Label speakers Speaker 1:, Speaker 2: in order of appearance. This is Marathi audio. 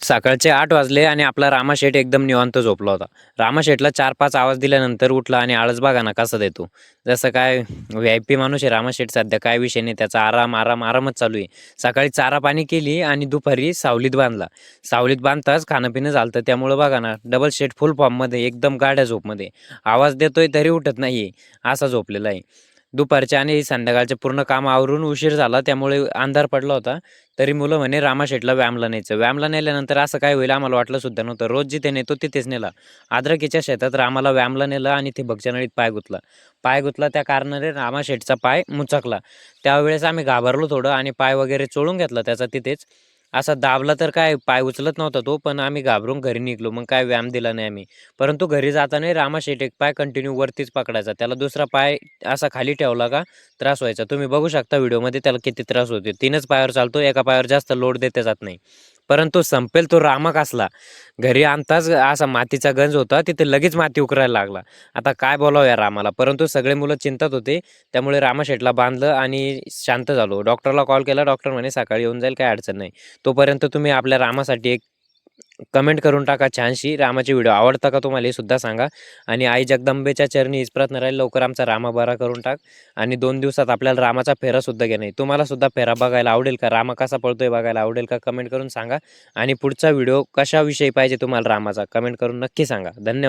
Speaker 1: सकाळचे 8 वाजले आणि आपला रामाशेठ एकदम निवांत झोपला होता. रामाशेठला 4-5 आवाज दिल्यानंतर उठला आणि आळस बघा ना कसा देतो. जसं काय व्ही-आय-पी माणूस आहे रामाशेठ, सध्या काय विषय नाही. त्याचा आरामच चालू आहे. सकाळी चारा-पाणी केली आणि दुपारी सावलीत बांधला. सावलीत बांधताच खाणं-पिणं झालं, त्यामुळं बघा ना डबल शेट फुल फॉर्ममध्ये एकदम गाढ्या झोपमध्ये. आवाज देतोय तरी उठत नाहीये, असा झोपलेला आहे. दुपारच्या आणि संध्याकाळचे पूर्ण काम आवरून उशीर झाला, त्यामुळे अंधार पडला होता. तरी मुलं म्हणे रामाशेठला व्यायामला न्यायचं. व्यायामला नेल्यानंतर असं काय होईल आम्हाला वाटलं सुद्धा नव्हतं. रोज जिथे नेतो तिथेच नेला. अद्रकीच्या शेतात रामाला व्यायामला नेलं आणि ठिबकच्या नळीत पाय गुंतला. पाय गुंतला त्या कारणाने रामाशेठचा पाय मुचकला. त्यावेळेस आम्ही घाबरलो थोडं आणि पाय वगैरे चोळून घेतला त्याचा तिथेच. असा दाबला तर काय पाय उचलत नव्हता तो, पण आम्ही घाबरून घरी निघालो. मग काय व्यायाम दिला नाही आम्ही. परंतु घरी जाताना रामाशेठ एक पाय कंटिन्यू वरतीच पकडायचा. त्याला दुसरा पाय असा खाली ठेवला का त्रास व्हायचा. तुम्ही बघू शकता व्हिडिओमध्ये त्याला किती त्रास होतो. 3च पायावर चालतो, एका पायावर जास्त लोड देता जात नाही. परंतु संपेल तो रामा कसला. घरी आणताच असा मातीचा गंज होता, तिथे लगेच माती उकरायला लागला. आता काय बोलावं या रामाला. परंतु सगळे मुलं चिंतात होते. त्यामुळे रामाशेठला बांधलं आणि शांत झालो. डॉक्टरला कॉल केला. डॉक्टर म्हणे सकाळी येऊन जाईल, काही अडचण नाही. तोपर्यंत तुम्ही आपल्या रामासाठी एक कमेंट करून टाका छानशी. रामाचे व्हिडिओ आवडता का तुम्हाला हे सुद्धा सांगा. आणि आई जगदंबेच्या चरणी हीच प्रार्थना राहील, लवकर आमचा रामा बरा करून टाक. आणि 2 दिवसात आपल्याला रामाचा फेरा सुद्धा घेणं आहे. तुम्हाला सुद्धा फेरा बघायला आवडेल का? रामा कसा पळतोय बघायला आवडेल का? कमेंट करून सांगा. आणि पुढचा व्हिडिओ कशाविषयी पाहिजे तुम्हाला रामाचा, कमेंट करून नक्की सांगा. धन्यवाद.